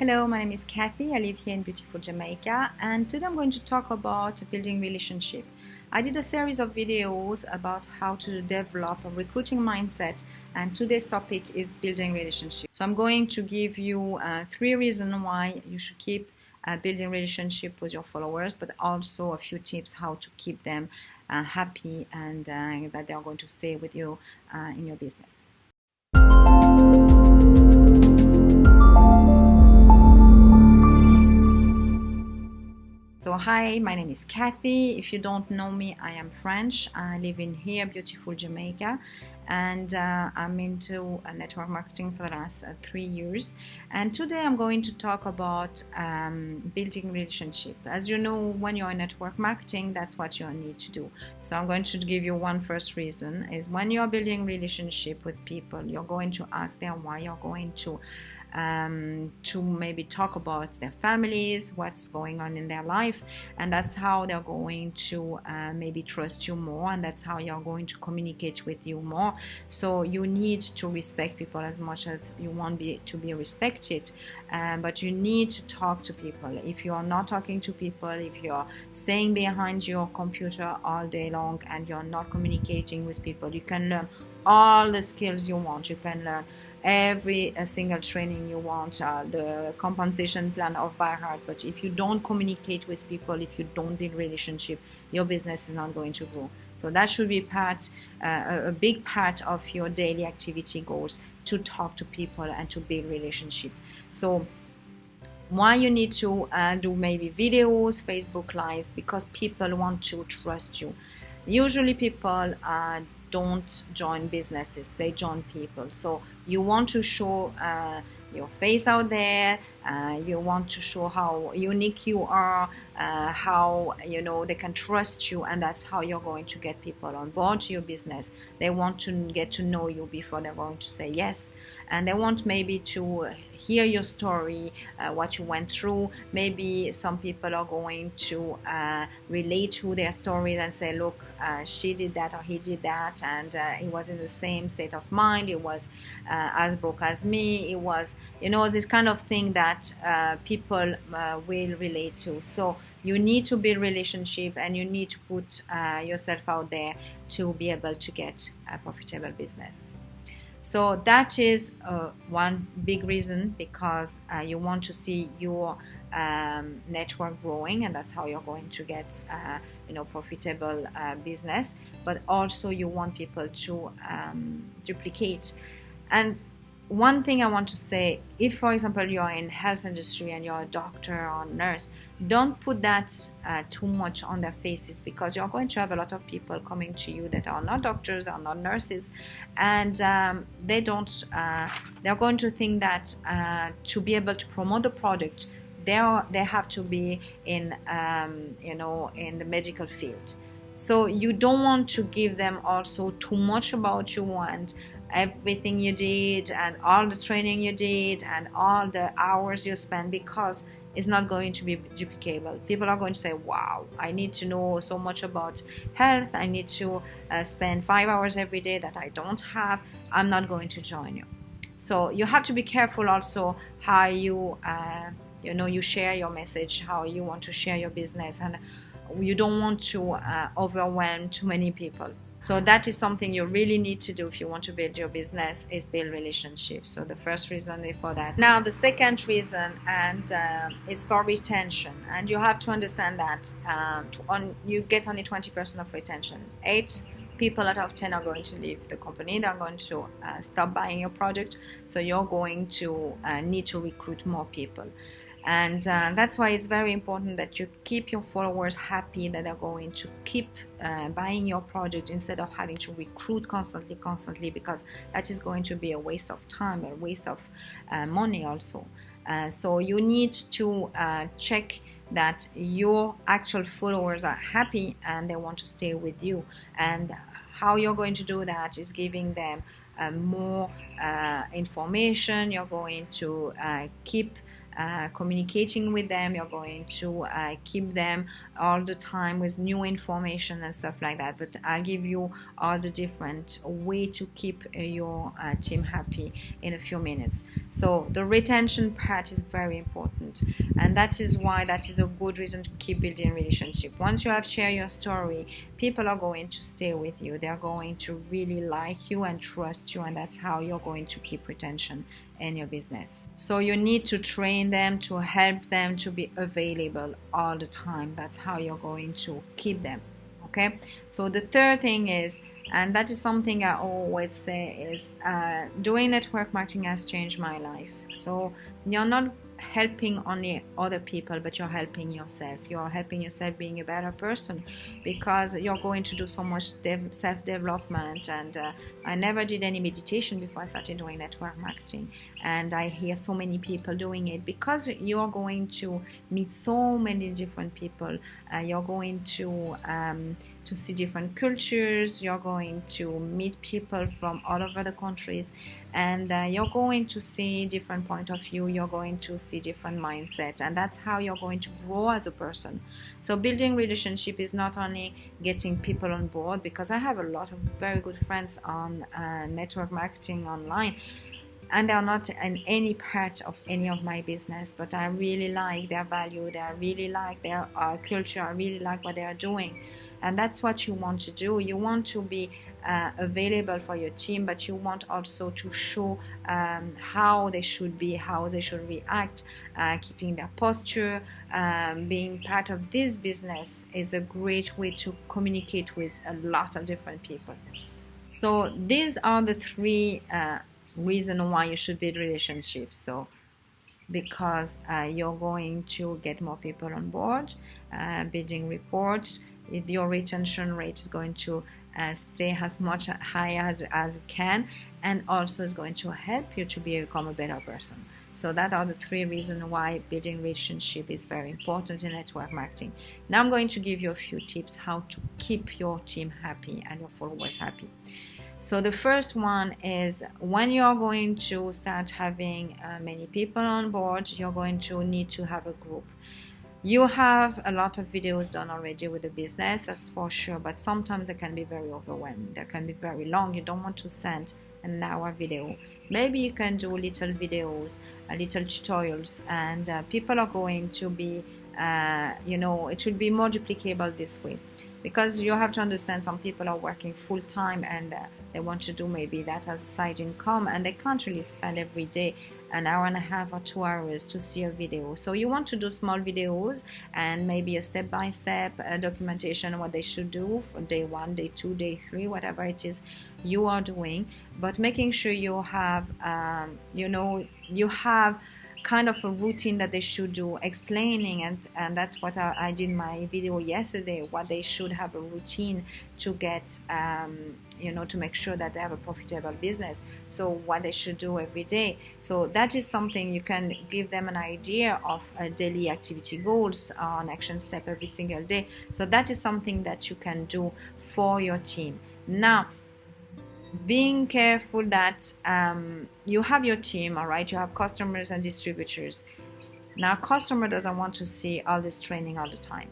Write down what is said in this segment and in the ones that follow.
Hello, my name is Kathy. I live here in beautiful Jamaica, and today I'm going to talk about building relationship. I did a series of videos about how to develop a recruiting mindset, and today's topic is building relationship. So I'm going to give you 3 reasons why you should keep building relationship with your followers, but also a few tips how to keep them happy and that they are going to stay with you in your business. So hi, my name is Kathy. If you don't know me, I am French. I live in here, beautiful Jamaica, and I'm into network marketing for the last 3 years. And today I'm going to talk about building relationship. As you know, when you're in network marketing, that's what you need to do. So I'm going to give you one first reason is when you're building relationship with people, you're going to ask them why. You're going to maybe talk about their families, what's going on in their life, and that's how they're going to maybe trust you more, and that's how you're going to communicate with you more. So you need to respect people as much as you want to be respected, but you need to talk to people. If you are not talking to people, if you're staying behind your computer all day long and you're not communicating with people, you can learn all the skills you want. You can learn every single training you want, the compensation plan of by heart, but if you don't communicate with people, if you don't build relationship, your business is not going to grow. So that should be a big part of your daily activity goals, to talk to people and to build relationship. So why you need to do maybe videos, Facebook lives, because people want to trust you. Usually people don't join businesses, they join people. So you want to show your face out there, you want to show how unique you are, how they can trust you, and that's how you're going to get people on board to your business. They want to get to know you before they're going to say yes, and they want maybe to hear your story, what you went through. Maybe some people are going to relate to their story and say, look, she did that or he did that, and he was in the same state of mind, it was as broke as me, it was this kind of thing that people will relate to. So you need to build relationship, and you need to put yourself out there to be able to get a profitable business. So that is one big reason, because you want to see your network growing, and that's how you're going to get profitable business. But also you want people to duplicate. And one thing I want to say, if for example you are in health industry and you're a doctor or nurse, don't put that too much on their faces, because you're going to have a lot of people coming to you that are not doctors, are not nurses, and they're going to think that to be able to promote the product, they have to be in in the medical field. So you don't want to give them also too much about you and everything you did and all the training you did and all the hours you spent, because it's not going to be duplicable. People are going to say, wow, I need to know so much about health, I need to spend 5 hours every day that I don't have, I'm not going to join you. So you have to be careful also how you you share your message, how you want to share your business, and you don't want to overwhelm too many people. So that is something you really need to do if you want to build your business, is build relationships. So the first reason is for that. Now the second reason is for retention, and you have to understand that you get only 20% of retention. 8 people out of 10 are going to leave the company, they're going to stop buying your product, so you're going to need to recruit more people. And that's why it's very important that you keep your followers happy, that they're going to keep buying your product instead of having to recruit constantly, because that is going to be a waste of time, a waste of money also. So you need to check that your actual followers are happy and they want to stay with you. And how you're going to do that is giving them more information. You're going to keep communicating with them. You're going to keep them all the time with new information and stuff like that. But I'll give you all the different way to keep your team happy in a few minutes. So the retention part is very important, and that is why that is a good reason to keep building relationship. Once you have shared your story, people are going to stay with you. They're going to really like you and trust you, and that's how you're going to keep retention in your business. So you need to train them, to help them to be available all the time. That's how you're going to keep them. Okay, so the third thing is, and that is something I always say, is doing network marketing has changed my life. So you're not helping only other people, but you're helping yourself. You're helping yourself being a better person, because you're going to do so much self-development. And I never did any meditation before I started doing network marketing, and I hear so many people doing it, because you're going to meet so many different people. You're going to see different cultures. You're going to meet people from all over the countries, and you're going to see different point of view. You're going to see different mindsets, and that's how you're going to grow as a person. So building relationship is not only getting people on board, because I have a lot of very good friends on network marketing online, and they're not in any part of any of my business, but I really like their value. I really like their culture. I really like what they are doing. And that's what you want to do. You want to be available for your team, but you want also to show how they should be, how they should react, keeping their posture. Being part of this business is a great way to communicate with a lot of different people. So these are the three reasons why you should build relationships. So because you're going to get more people on board, building reports, your retention rate is going to stay as much high as it can, and also is going to help you to become a better person. So that are the three reasons why building relationship is very important in network marketing. Now I'm going to give you a few tips how to keep your team happy and your followers happy. So the first one is, when you're going to start having many people on board, you're going to need to have a group. You have a lot of videos done already with the business, that's for sure, but sometimes they can be very overwhelming. They can be very long. You don't want to send an hour video. Maybe you can do little videos, little tutorials, and people are going to be, it will be more duplicable this way. Because you have to understand, some people are working full-time, and they want to do maybe that as a side income, and they can't really spend every day an hour and a half or 2 hours to see a video. So you want to do small videos and maybe a step-by-step documentation of what they should do for day 1, day 2, day 3, whatever it is you are doing, but making sure you have you have kind of a routine that they should do, explaining, and that's what I did in my video yesterday, what they should have a routine to get to make sure that they have a profitable business. So what they should do every day. So that is something you can give them an idea of daily activity goals or an action step every single day. So that is something that you can do for your team. Now, being careful that you have your team, all right, you have customers and distributors. Now, customer doesn't want to see all this training all the time,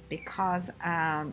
because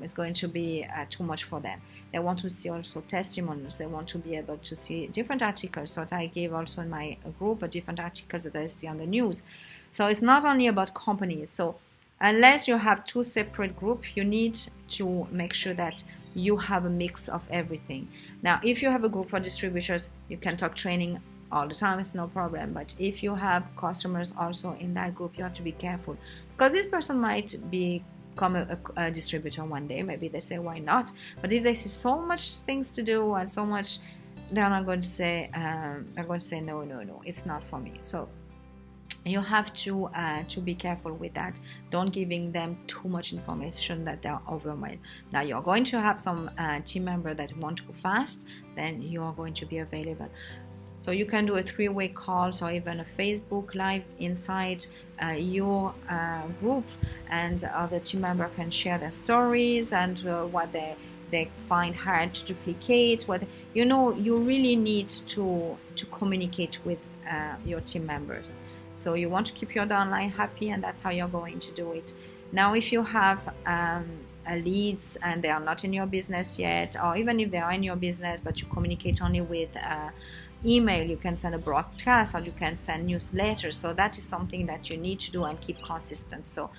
it's going to be too much for them. They want to see also testimonials. They want to be able to see different articles. So I gave also in my group different articles that I see on the news. So it's not only about companies. So unless you have two separate groups, you need to make sure that you have a mix of everything. Now, if you have a group for distributors, you can talk training all the time, it's no problem. But if you have customers also in that group, you have to be careful, because this person might become a distributor one day. Maybe they say, why not? But if they see so much things to do and so much, they're not going to say, no, it's not for me. So you have to be careful with that. Don't giving them too much information that they're overwhelmed. Now, you're going to have some team member that want to go fast, then you are going to be available. So you can do a 3-way call, or even a Facebook Live inside your group, and other team member can share their stories and what they find hard to duplicate. You really need to communicate with your team members. So you want to keep your downline happy, and that's how you're going to do it. Now, if you have leads and they are not in your business yet, or even if they are in your business but you communicate only with email, you can send a broadcast or you can send newsletters. So that is something that you need to do and keep consistent. So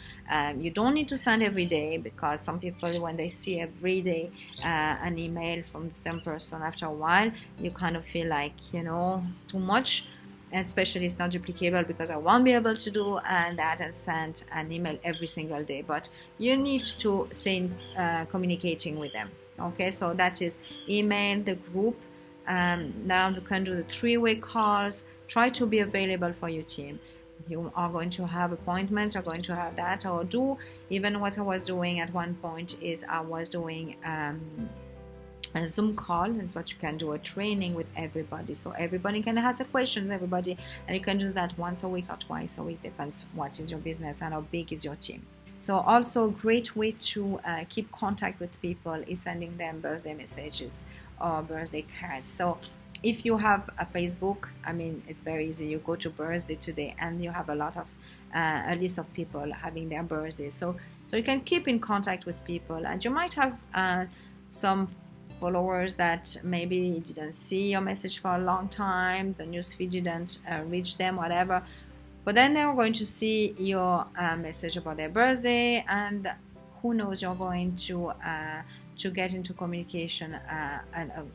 you don't need to send every day, because some people, when they see every day an email from the same person, after a while you kind of feel like, it's too much. And especially it's not duplicable, because I won't be able to do that and send an email every single day. But you need to stay communicating with them. Okay, so that is email, the group. Now you can do the 3-way calls. Try to be available for your team. You are going to have appointments, you're going to have that, or do even what I was doing at one point is I was doing a Zoom call. That's what you can do, a training with everybody, so everybody can ask the questions, and you can do that once a week or twice a week, depends what is your business and how big is your team. So also a great way to keep contact with people is sending them birthday messages or birthday cards. So if you have a Facebook, it's very easy. You go to birthday today and you have a lot of a list of people having their birthdays, so you can keep in contact with people. And you might have some followers that maybe didn't see your message for a long time, the newsfeed didn't reach them, whatever, but then they're going to see your message about their birthday, and who knows, you're going to get into communication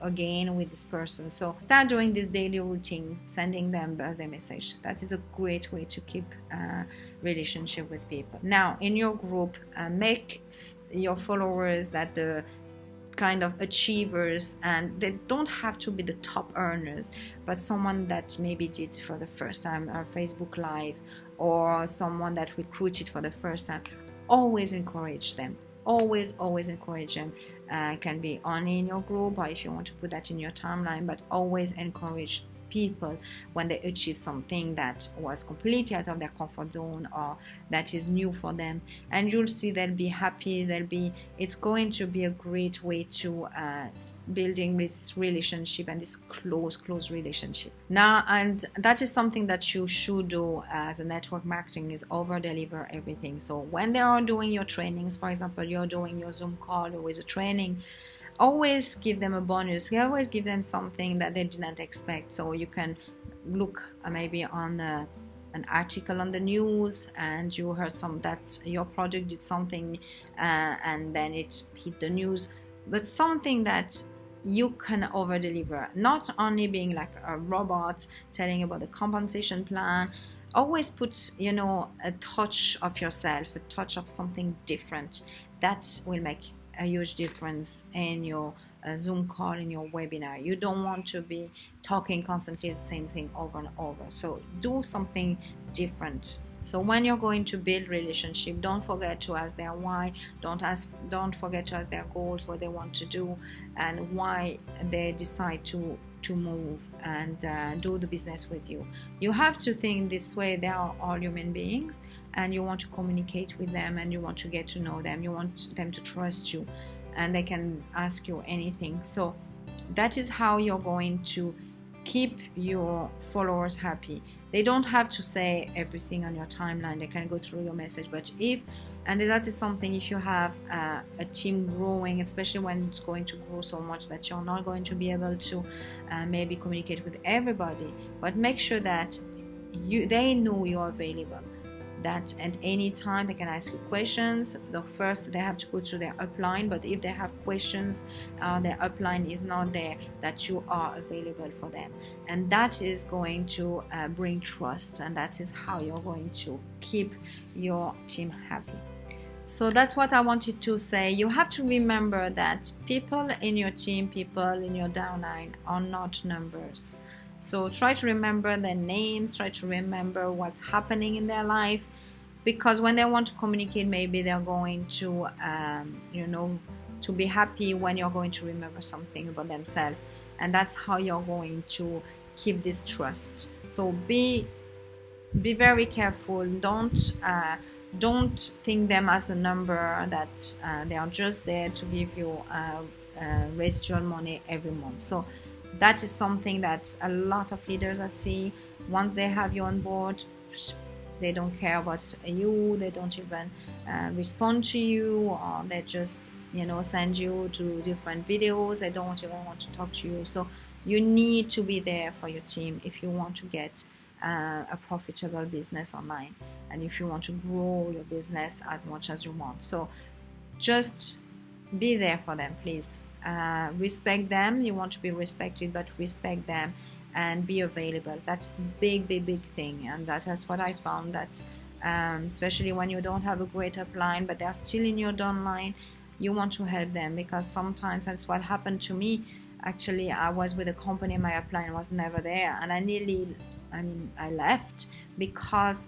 again with this person. So start doing this daily routine, sending them birthday message. That is a great way to keep relationship with people. Now, in your group, make your followers that the kind of achievers, and they don't have to be the top earners, but someone that maybe did for the first time a Facebook Live, or someone that recruited for the first time. Always encourage them. Always encourage them. Can be only in your group, or if you want to put that in your timeline, but always encourage people when they achieve something that was completely out of their comfort zone or that is new for them, and you'll see they'll be happy. It's going to be a great way to building this relationship and this close relationship. Now, and that is something that you should do as a network marketing, is over deliver everything. So when they are doing your trainings, for example, you're doing your Zoom call with a training, always give them a bonus. Always give them something that they didn't expect. So you can look maybe on an article on the news, and you heard that your product did something and then it hit the news, but something that you can over deliver, not only being like a robot telling about the compensation plan. Always put a touch of yourself, a touch of something different. That will make a huge difference in your Zoom call, in your webinar. You don't want to be talking constantly the same thing over and over. So do something different. So when you're going to build relationship, don't forget to ask their why. Don't forget to ask their goals, what they want to do, and why they decide to move and do the business with you. You have to think this way. They are all human beings, and you want to communicate with them, and you want to get to know them. You want them to trust you, and they can ask you anything. So that is how you're going to keep your followers happy. They don't have to say everything on your timeline. They can go through your message. But that is something, if you have a team growing, especially when it's going to grow so much that you're not going to be able to maybe communicate with everybody, but make sure that they know you're available, that at any time they can ask you questions. First they have to go to their upline, but if they have questions, their upline is not there, that you are available for them. And that is going to bring trust, and that is how you're going to keep your team happy. So that's what I wanted to say. You have to remember that people in your team, people in your downline are not numbers. So try to remember their names, try to remember what's happening in their life, because when they want to communicate, maybe they're going to, to be happy when you're going to remember something about themselves. And that's how you're going to keep this trust. So be very careful. Don't think them as a number, that they are just there to give you residual money every month. So that is something that a lot of leaders I see, once they have you on board, they don't care about you, they don't even respond to you, or they just, you know, send you to different videos, they don't even want to talk to you. So you need to be there for your team if you want to get a profitable business online, and if you want to grow your business as much as you want. So just be there for them, please. Respect them. You want to be respected, but respect them and be available. That's a big thing, and that's what I found, that especially when you don't have a great upline but they're still in your downline, you want to help them, because sometimes that's what happened to me. Actually, I was with a company, my upline was never there, and I left because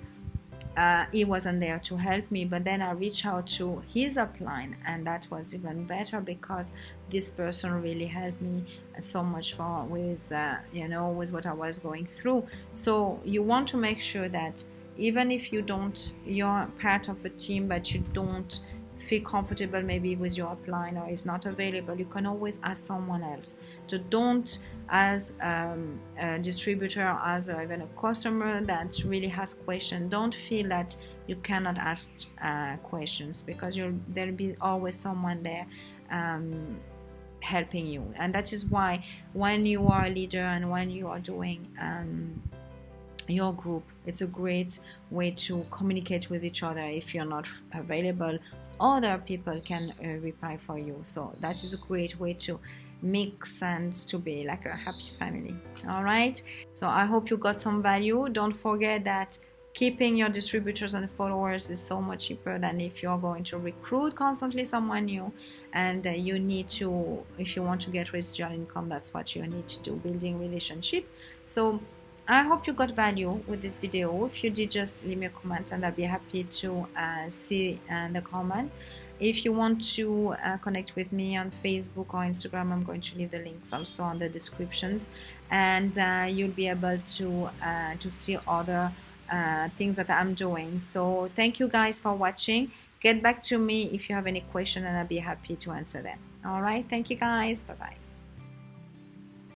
he wasn't there to help me. But then I reached out to his upline, and that was even better, because this person really helped me so much with you know, with what I was going through. So you want to make sure that even if you're part of a team but you don't feel comfortable maybe with your upline, or is not available, you can always ask someone else. So don't, as a distributor, as even a customer that really has questions, don't feel that you cannot ask questions, because there'll be always someone there helping you. And that is why when you are a leader and when you are doing your group, it's a great way to communicate with each other. If you're not available, other people can reply for you. So that is a great way to mix and to be like a happy family. All right, so I hope you got some value. Don't forget that keeping your distributors and followers is so much cheaper than if you're going to recruit constantly someone new. And you need to, if you want to get residual income, that's what you need to do, building relationship. So I hope you got value with this video. If you did, just leave me a comment and I'll be happy to see the comment. If you want to connect with me on Facebook or Instagram, I'm going to leave the links also on the descriptions, and you'll be able to see other things that I'm doing. So thank you guys for watching. Get back to me if you have any question and I'll be happy to answer them. All right, thank you guys. Bye bye.